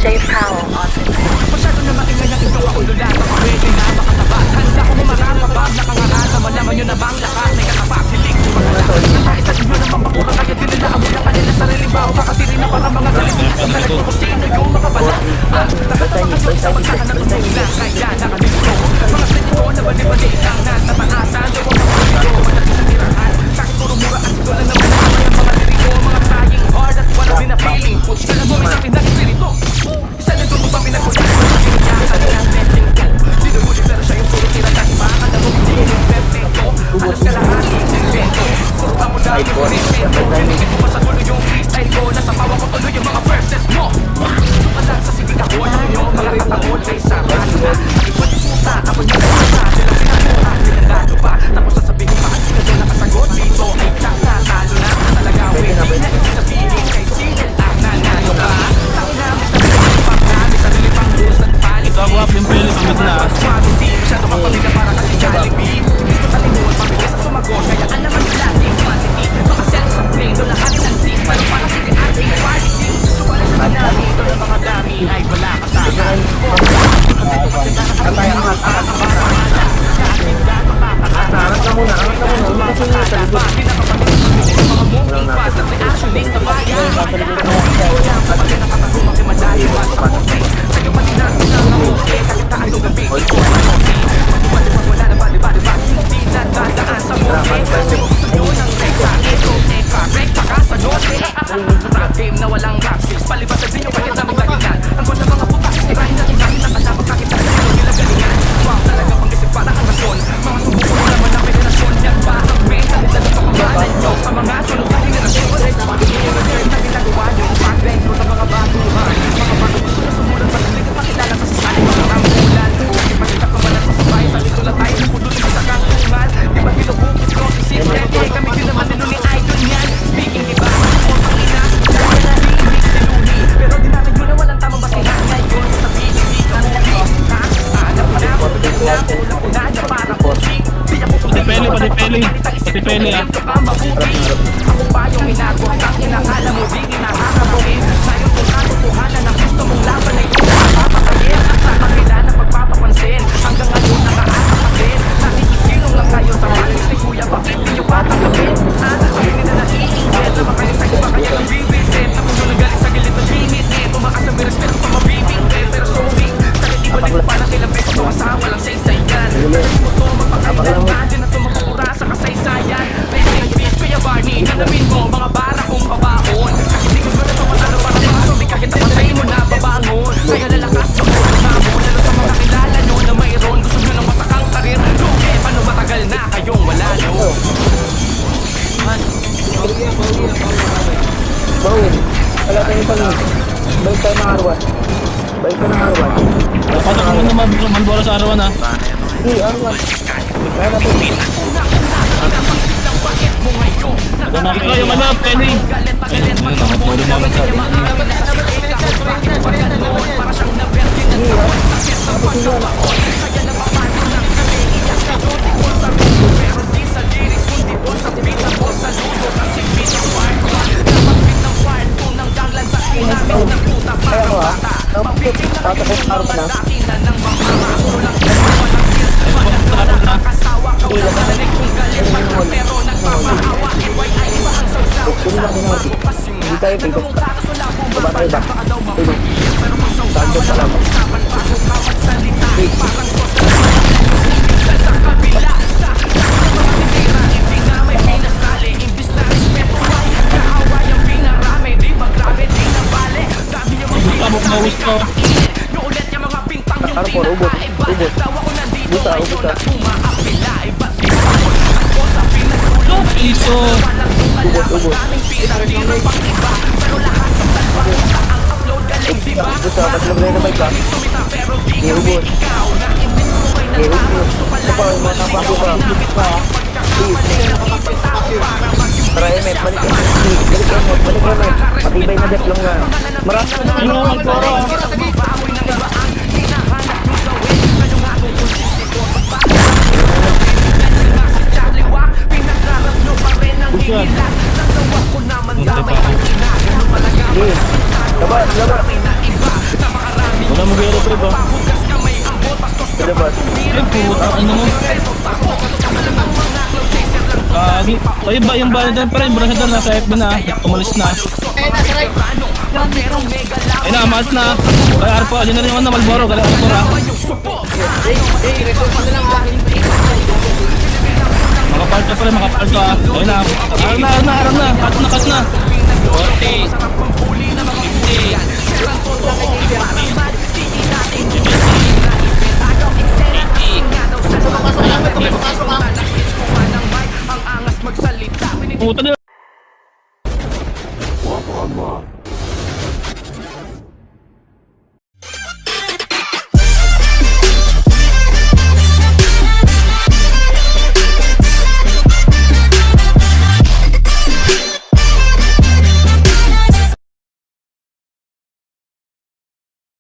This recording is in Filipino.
DJ Powell Autism. Masyado na maingay ang ito ako lulat. Pwede na makasabat. Handa ko mamarapabag. Nakangarap na malaman nyo na bang lakas. May katapak, hilig ko magalakas. Nakaisa din nyo na mampapura. Kaya din nila ang mula kanila sarili ba? O kakatiri na para mga galis. Sa talag ko sino yung makabala. Nakatapakan nyo sa pagsakan ng tunog na. Kaya nakalito. Mga slito na bali-bali lang na tataasan. Yung mga pagkito. Malaki sa tirahan. Kahit puro mura at ito lang naman ang mga liriko. Mga trying hard at wala pinapiling. Push ka lang mo may sakin ng espiritu. Isa na doon mo pa pinagulat. Pinagyakan ng messing ko. Sinuhuli pero siya yung puro tirahan. Bakal mo hindi yung perfecto. Alas ka lahat invento. Surpa mo dahil yung respeto. Pinigit mo pa sa tuloy yung freestyle ko. Nasa pawa ko tuloy yung mga verses mo. Tumalag sa sigig ako ng inyong mga katakot. Kay sarap na. Ikot puta. Ako yung puta. Silang pinatuha. Sinagado pa. Tapos sasabihin pa. Sila doon nakasagot. Dito ay tsak na. Talo na. Talaga wait. Di na ibig sabihin. Kay sinil ang nanalo pa. Takin na. May sarili pang na. May sarili pang rules at policy. Ito ako pili sa mitla. Masyado kapamilya para kasi Jollibee. Gusto talimuan pamilya sa sumagot. Kaya alaman nila yung quantity. Mga self-complain doon lahat ng list. Pero para sige ating quality. So para sa dami ito ng mga dami ay wala katakan. Angat ka muna. Kasi nga sa likod. Mga moving fast at reactionist na bayan. Sa'yo pati natin lang ang okay. Kakitaan doon gabi. Wala na bali-bali. Hindi na dadaan sa mote. Kasi gusto nyo ng rekta. Eka, rekta ka sa note. Rap game na walang rap skills. Palibasan din yung kaya daming galingan. Ang ganda mga puta. Istirahin natin natin ang kasama. Kahit na rin ang nila galingan. Wow, talaga pang-isip para ang rason. Mga subuko na naman ang federasyon. Yan ba ang may kalidad ng pagmamahalan nyo? Sa mga sunod na henerasyon. Pag-i-return na ginagawa nyo. Pag-rentro ng mga baguhan. Mga bago gusto na sumulat. Pag-ibig at makilala sa sasali mga rambulan. Kasi pagkita ka man sa sabay. Sa lito na tayo napudulit sa kangungan. Di ba pinubukit ko si system? Eh kami din naman nilo ni Idol yan. Speaking iba. O pangina. Dahil na remix si Luni. Pero di natin yun na walang tamang basihan. Ngayon sabihin hindi ka mo. Ha? Alam mo na. Ulang una na para pusing. Di ako Patipeli ah. Ako ba yung minagot ang inakala mo di kinakakabuhin. Sa'yo kung katotohanan ang gusto mong laban ay ito papapakayin. Sa kanila na pagpapapansin. Hanggang ngayon nakaasa pa din. Nakikisilong lang kayo sa malis ni Kuya. Bakit di nyo patanggapin? Ha? Hindi nila naiingit. Naman kayo sa iba kaya nang revisit. Na puno ng galit sa gilid ng limit. Tumakas ang respeto pa mabibing. Pero sorry. Sakit ibalik ko pa ng ilang beses mo asawa lang sa isayan. Dahil mo to magpakailan ka. Di na to mapapura sa kasaysayan. Rest in peace Kuya Barney. Nanamin mo mga bara kong babaon. Kahit di ko na ito matalo para mga zombie. Kahit napatay mo na babangon. Kaya lalakas ng mga namo. Lalo sa mga kilala nyo na mayroon. Gusto nyo ng masakang karir. Luke, paano matagal na kayong wala nyo? Bawin. Wala tayong pangit. Balik tayo ng arwan. Balik ka ng arwan. Dapat ako naman manbola sa arawan ah. Hindi, arwan. Kaya na po. Ikaw yung ano, Penny. Ayun, nakapulong naman sa Kaya ko ah. Tatapos arwan na. Hindi tayo pito. Baba tayo ba? Pito. Tando pa lang. Tabok na gusto. Nakar po, ubot. Ubot. Buta, ubot. Piso. Ubot, ubot. Buta, taglagay na may ka. Ubot. Ubot. Ito pa, yung mga bago pa. Tara, Emet, balik ka. Balik ka, Emet. Matibay na dep lang nga. Marami na Ayun nga magkoro ah. Bukan. Laban, laban. Wala mo gero pre ba? Sa labas. Ay puta, ano mo? Kagi. Ay ba yung bala dyan pre, bro doon nasa FB na, umalis na. Ay na, umalis na. Ay Arpo, dyan na rin yung ano, Malboro, galing Arpo ha. Makapalto pre, makapalto ha. Ay na, arang na, cut na. 40, 50,